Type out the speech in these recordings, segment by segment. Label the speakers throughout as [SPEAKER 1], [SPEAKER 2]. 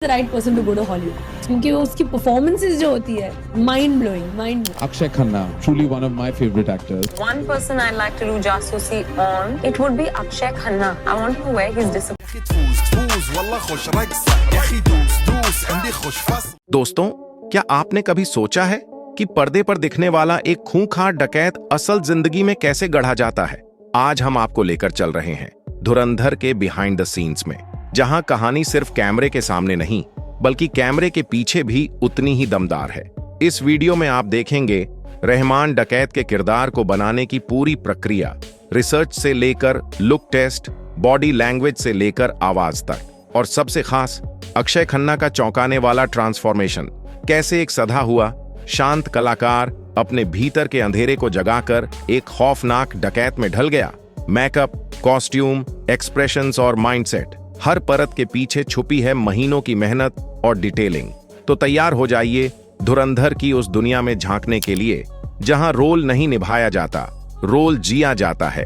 [SPEAKER 1] the right person to go to Hollywood क्योंकि वो उसकी performances जो होती है mind blowing.
[SPEAKER 2] Akshay Khanna, truly one of my favorite actors.
[SPEAKER 3] One person I'd like to do jasusi on, it would be Akshay Khanna. I want to know where his discipline.
[SPEAKER 4] दोस्तों, क्या आपने कभी सोचा है कि पर्दे पर दिखने वाला एक खूंखार डकैत असल जिंदगी में कैसे गढ़ा जाता है? आज हम आपको लेकर चल रहे हैं धुरंधर के बिहाइंड द सीन्स में, जहां कहानी सिर्फ कैमरे के सामने नहीं बल्कि कैमरे के पीछे भी उतनी ही दमदार है। इस वीडियो में आप देखेंगे रहमान डकैत के किरदार को बनाने की पूरी प्रक्रिया, रिसर्च से लेकर लुक टेस्ट, बॉडी लैंग्वेज से लेकर आवाज तक, और सबसे खास अक्षय खन्ना का चौंकाने वाला ट्रांसफॉर्मेशन। कैसे एक सधा हुआ शांत कलाकार अपने भीतर के अंधेरे को जगाकर एक खौफनाक डकैत में ढल गया। मेकअप, कॉस्ट्यूम, एक्सप्रेशंस और माइंडसेट, हर परत के पीछे छुपी है महीनों की मेहनत और डिटेलिंग। तो तैयार हो जाइए धुरंधर की उस दुनिया में झांकने के लिए जहां रोल नहीं निभाया जाता, रोल जिया जाता है।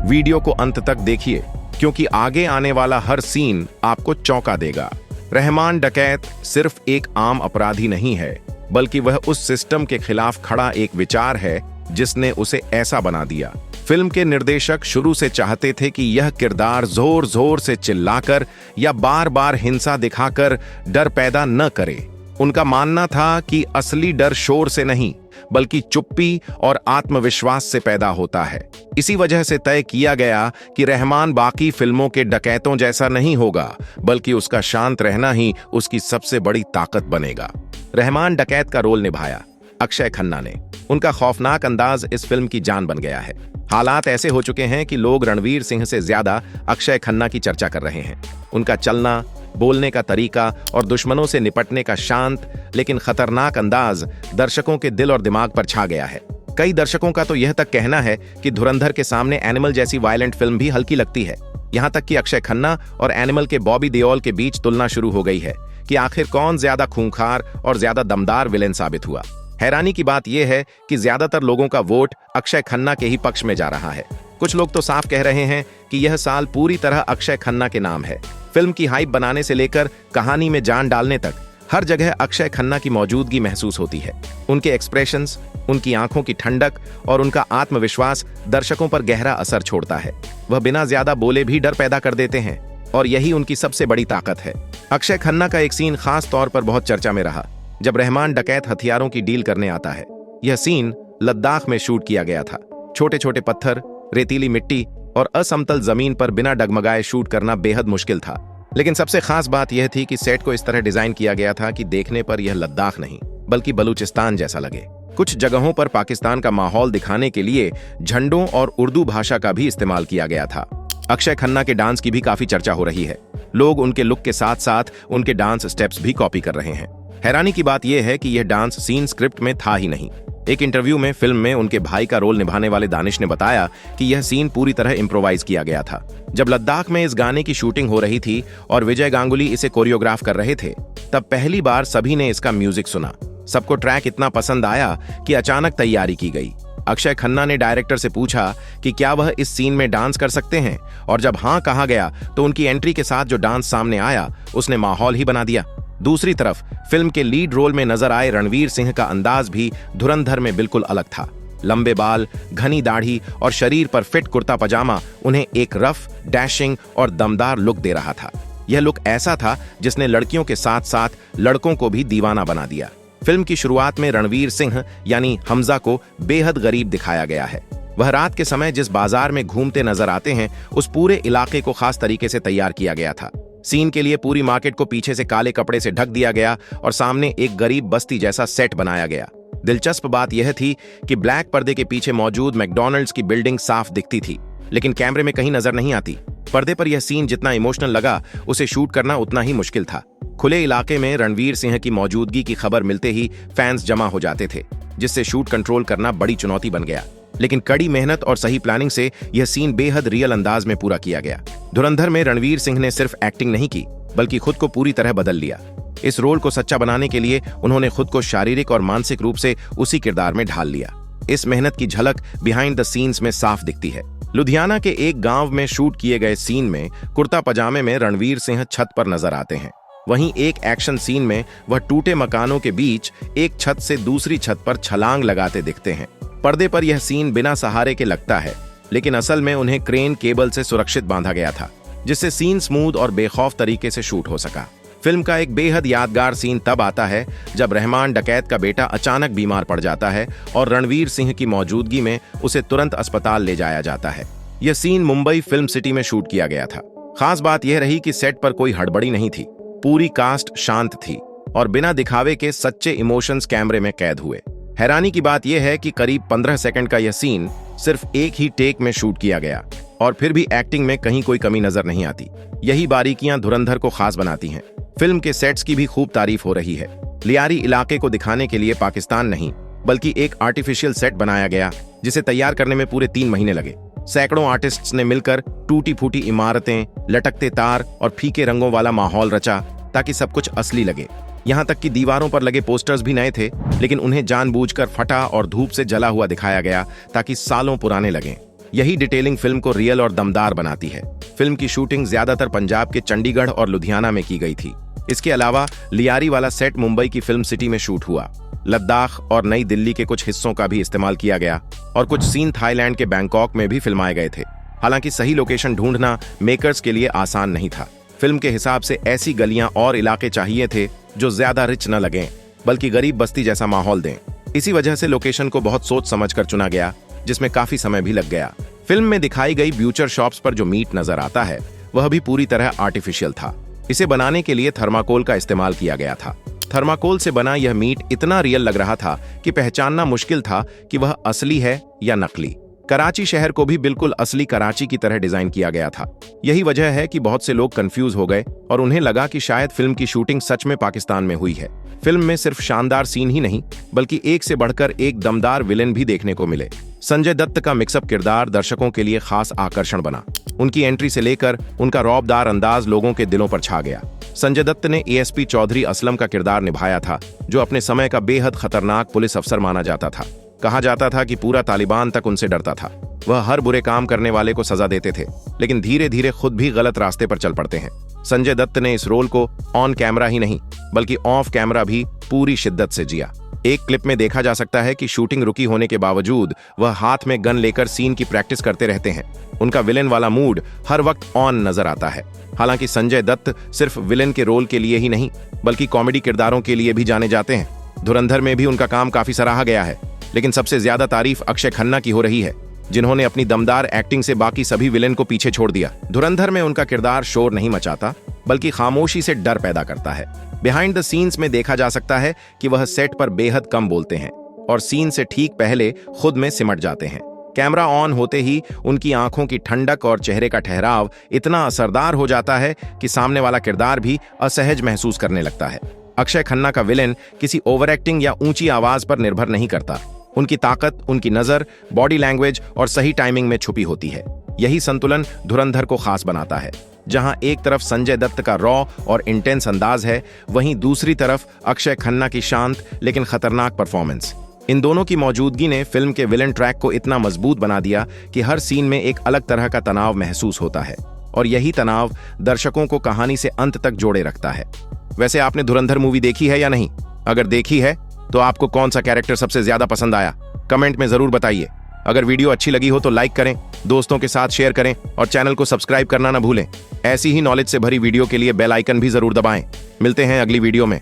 [SPEAKER 4] वीडियो को अंत तक देखिए क्योंकि आगे आने वाला हर सीन आपको चौंका देगा। रहमान डकैत सिर्फ एक आम अपराधी नहीं है, बल्कि वह उस सिस्टम के खिलाफ खड़ा एक विचार है जिसने उसे ऐसा बना दिया। फिल्म के निर्देशक शुरू से चाहते थे कि यह किरदार जोर जोर से चिल्लाकर या बार बार हिंसा दिखाकर डर पैदा न करे। उनका मानना था कि असली डर शोर से नहीं बल्कि चुप्पी और आत्मविश्वास से पैदा होता है। इसी वजह से तय किया गया कि रहमान बाकी फिल्मों के डकैतों जैसा नहीं होगा, बल्कि उसका शांत रहना ही उसकी सबसे बड़ी ताकत बनेगा। रहमान डकैत का रोल निभाया अक्षय खन्ना ने। उनका खौफनाक अंदाज इस फिल्म की जान बन गया है। हालात ऐसे हो चुके हैं कि लोग रणवीर सिंह से ज्यादा अक्षय खन्ना की चर्चा कर रहे हैं। उनका चलना, बोलने का तरीका और दुश्मनों से निपटने का शांत लेकिन खतरनाक अंदाज दर्शकों के दिल और दिमाग पर छा गया है। कई दर्शकों का तो यह तक कहना है कि धुरंधर के सामने एनिमल जैसी वायलेंट फिल्म भी हल्की लगती है। यहां तक कि अक्षय खन्ना और एनिमल के बॉबी देओल के बीच तुलना शुरू हो गई है कि आखिर कौन ज्यादा खूंखार और ज्यादा दमदार विलेन साबित हुआ। हैरानी की बात यह है कि ज्यादातर लोगों का वोट अक्षय खन्ना के ही पक्ष में जा रहा है। कुछ लोग तो साफ कह रहे हैं कि यह साल पूरी तरह अक्षय खन्ना के नाम है। फिल्म की हाइप बनाने से लेकर कहानी में जान डालने तक हर जगह अक्षय खन्ना की मौजूदगी महसूस होती है। उनके एक्सप्रेशंस, उनकी आंखों की ठंडक और उनका आत्मविश्वास दर्शकों पर गहरा असर छोड़ता है। वह बिना ज्यादा बोले भी डर पैदा कर देते हैं और यही उनकी सबसे बड़ी ताकत है। अक्षय खन्ना का एक सीन खास तौर पर बहुत चर्चा में रहा जब रहमान डकैत हथियारों की डील करने आता है। यह सीन लद्दाख में शूट किया गया था। छोटे छोटे पत्थर, रेतीली मिट्टी और असमतल जमीन पर बिना डगमगाए शूट करना बेहद मुश्किल था। लेकिन सबसे खास बात यह थी कि सेट को इस तरह डिजाइन किया गया था कि देखने पर यह लद्दाख नहीं बल्कि बलूचिस्तान जैसा लगे। कुछ जगहों पर पाकिस्तान का माहौल दिखाने के लिए झंडों और उर्दू भाषा का भी इस्तेमाल किया गया था। अक्षय खन्ना के डांस की भी काफी चर्चा हो रही है। लोग उनके लुक के साथ साथ उनके डांस स्टेप्स भी कॉपी कर रहे हैं। हैरानी की बात यह है कि यह डांस सीन स्क्रिप्ट में था ही नहीं। एक इंटरव्यू में फिल्म में उनके भाई का रोल निभाने वाले दानिश ने बताया कि यह सीन पूरी तरह इम्प्रोवाइज किया गया था। जब लद्दाख में इस गाने की शूटिंग हो रही थी और विजय गांगुली इसे कोरियोग्राफ कर रहे थे, तब पहली बार सभी ने इसका म्यूजिक सुना। सबको ट्रैक इतना पसंद आया कि अचानक तैयारी की गई। अक्षय खन्ना ने डायरेक्टर से पूछा कि क्या वह इस सीन में डांस कर सकते हैं, और जब हाँ कहा गया तो उनकी एंट्री के साथ जो डांस सामने आया उसने माहौल ही बना दिया। दूसरी तरफ फिल्म के लीड रोल में नजर आए रणवीर सिंह का अंदाज भी धुरंधर में बिल्कुल अलग था। लंबे बाल, घनी दाढ़ी और शरीर पर फिट कुर्ता पजामा उन्हें एक रफ, डैशिंग और दमदार लुक दे रहा था। यह लुक ऐसा था जिसने लड़कियों के साथ साथ लड़कों को भी दीवाना बना दिया। फिल्म की शुरुआत में रणवीर सिंह यानी हमजा को बेहद गरीब दिखाया गया है। वह रात के समय जिस बाजार में घूमते नजर आते हैं उस पूरे इलाके को खास तरीके से तैयार किया गया था। सीन के लिए पूरी मार्केट को पीछे से काले कपड़े से ढक दिया गया और सामने एक गरीब बस्ती जैसा सेट बनाया गया। दिलचस्प बात यह थी कि ब्लैक पर्दे के पीछे मौजूद मैकडॉनल्ड्स की बिल्डिंग साफ दिखती थी, लेकिन कैमरे में कहीं नजर नहीं आती। पर्दे पर यह सीन जितना इमोशनल लगा, उसे शूट करना उतना ही मुश्किल था। खुले इलाके में रणवीर सिंह की मौजूदगी की खबर मिलते ही फैंस जमा हो जाते थे, जिससे शूट कंट्रोल करना बड़ी चुनौती बन गया। लेकिन कड़ी मेहनत और सही प्लानिंग से यह सीन बेहद रियल अंदाज में पूरा किया गया। धुरंधर में रणवीर सिंह ने सिर्फ एक्टिंग नहीं की बल्कि खुद को पूरी तरह बदल लिया। इस रोल को सच्चा बनाने के लिए उन्होंने खुद को शारीरिक और मानसिक रूप से उसी किरदार में ढाल लिया। इस मेहनत की झलक बिहाइंड द सीन्स में साफ दिखती है। लुधियाना के एक गांव में शूट किए गए सीन में कुर्ता पजामे में रणवीर सिंह छत पर नजर आते हैं। वहीं एक एक्शन सीन में वह टूटे मकानों के बीच एक छत से दूसरी छत पर छलांग लगाते दिखते हैं। पर्दे पर यह सीन बिना सहारे के लगता है, लेकिन असल में उन्हें क्रेन केबल से सुरक्षित बांधा गया था, जिससे सीन स्मूथ और बेखौफ तरीके से शूट हो सका। फिल्म का एक बेहद यादगार सीन तब आता है जब रहमान डकैत का बेटा अचानक बीमार पड़ जाता है और रणवीर सिंह की मौजूदगी में उसे तुरंत अस्पताल ले जाया जाता है। यह सीन मुंबई फिल्म सिटी में शूट किया गया था। खास बात यह रही कि सेट पर कोई हड़बड़ी नहीं थी, पूरी कास्ट शांत थी और बिना दिखावे के सच्चे इमोशंस कैमरे में कैद हुए। हैरानी की बात यह है कि करीब 15 सेकंड का यह सीन सिर्फ एक ही टेक में शूट किया गया और फिर भी एक्टिंग में कहीं कोई कमी नजर नहीं आती। यही बारीकियां धुरंधर को खास बनाती हैं। फिल्म के सेट्स की भी खूब तारीफ हो रही है। लियारी इलाके को दिखाने के लिए पाकिस्तान नहीं बल्कि एक आर्टिफिशियल सेट बनाया गया, जिसे तैयार करने में पूरे 3 महीने लगे। सैकड़ों आर्टिस्ट्स ने मिलकर टूटी फूटी इमारतें, लटकते तार और फीके रंगों वाला माहौल रचा ताकि सब कुछ असली लगे। यहाँ तक कि दीवारों पर लगे पोस्टर्स भी नए थे, लेकिन उन्हें जानबूझकर फटा और धूप से जला हुआ दिखाया गया ताकि सालों पुराने लगें। यही डिटेलिंग फिल्म को रियल और दमदार बनाती है। फिल्म की शूटिंग ज्यादातर पंजाब के चंडीगढ़ और लुधियाना में की गई थी। इसके अलावा लियारी वाला सेट मुंबई की फिल्म सिटी में शूट हुआ। लद्दाख और नई दिल्ली के कुछ हिस्सों का भी इस्तेमाल किया गया और कुछ सीन थाईलैंड के बैंकॉक में भी फिल्माए गए थे। हालांकि सही लोकेशन ढूंढना मेकर्स के लिए आसान नहीं था। फिल्म के हिसाब से ऐसी गलियां और इलाके चाहिए थे जो ज्यादा रिच न लगें, बल्कि गरीब बस्ती जैसा माहौल दें। इसी वजह से लोकेशन को बहुत सोच समझकर चुना गया, जिसमें काफी समय भी लग गया। फिल्म में दिखाई गई ब्यूचर शॉप्स पर जो मीट नजर आता है वह भी पूरी तरह आर्टिफिशियल था। इसे बनाने के लिए थर्माकोल का इस्तेमाल किया गया था। थर्माकोल से बना यह मीट इतना रियल लग रहा था कि पहचानना मुश्किल था कि वह असली है या नकली। कराची शहर को भी बिल्कुल असली कराची की तरह डिजाइन किया गया था। यही वजह है कि बहुत से लोग कंफ्यूज हो गए और उन्हें लगा कि शायद फिल्म की शूटिंग सच में पाकिस्तान में हुई है। फिल्म में सिर्फ शानदार सीन ही नहीं बल्कि एक से बढ़कर एक दमदार विलेन भी देखने को मिले। संजय दत्त का मिक्सअप किरदार दर्शकों के लिए खास आकर्षण बना। उनकी एंट्री से लेकर उनका रौबदार अंदाज लोगों के दिलों पर छा गया। संजय दत्त ने एएसपी चौधरी असलम का किरदार निभाया था, जो अपने समय का बेहद खतरनाक पुलिस अफसर माना जाता था। कहा जाता था कि पूरा तालिबान तक उनसे डरता था। वह हर बुरे काम करने वाले को सजा देते थे, लेकिन धीरे धीरे खुद भी गलत रास्ते पर चल पड़ते हैं। संजय दत्त ने इस रोल को ऑन कैमरा ही नहीं बल्कि ऑफ कैमरा भी पूरी शिद्दत से जिया। एक क्लिप में देखा जा सकता है कि शूटिंग रुकी होने के बावजूद वह हाथ में गन लेकर सीन की प्रैक्टिस करते रहते हैं। उनका विलेन वाला मूड हर वक्त ऑन नजर आता है। हालांकि संजय दत्त सिर्फ विलेन के रोल के लिए ही नहीं बल्कि कॉमेडी किरदारों के लिए भी जाने जाते हैं। धुरंधर में भी उनका काम काफी सराहा गया है, लेकिन सबसे ज्यादा तारीफ अक्षय खन्ना की हो रही है, जिन्होंने अपनी दमदार एक्टिंग से बाकी सभी विलेन को पीछे छोड़ दिया। धुरंधर में उनका किरदार शोर नहीं मचाता बल्कि खामोशी से डर पैदा करता है। बिहाइंड द सीन्स में देखा जा सकता है कि वह सेट पर बेहद कम बोलते हैं और सीन से ठीक पहले खुद में सिमट जाते हैं। कैमरा ऑन होते ही उनकी आंखों की ठंडक और चेहरे का ठहराव इतना असरदार हो जाता है कि सामने वाला किरदार भी असहज महसूस करने लगता है। अक्षय खन्ना का विलेन किसी ओवर एक्टिंग या ऊंची आवाज पर निर्भर नहीं करता। उनकी ताकत उनकी नजर, बॉडी लैंग्वेज और सही टाइमिंग में छुपी होती है। यही संतुलन धुरंधर को खास बनाता है। जहां एक तरफ संजय दत्त का रॉ और इंटेंस अंदाज है, वहीं दूसरी तरफ अक्षय खन्ना की शांत लेकिन खतरनाक परफॉर्मेंस। इन दोनों की मौजूदगी ने फिल्म के विलेन ट्रैक को इतना मजबूत बना दिया कि हर सीन में एक अलग तरह का तनाव महसूस होता है और यही तनाव दर्शकों को कहानी से अंत तक जोड़े रखता है। वैसे आपने धुरंधर मूवी देखी है या नहीं? अगर देखी है तो आपको कौन सा कैरेक्टर सबसे ज्यादा पसंद आया? कमेंट में जरूर बताइए। अगर वीडियो अच्छी लगी हो तो लाइक करें, दोस्तों के साथ शेयर करें और चैनल को सब्सक्राइब करना ना भूलें। ऐसी ही नॉलेज से भरी वीडियो के लिए बेल आइकन भी जरूर दबाएं। मिलते हैं अगली वीडियो में।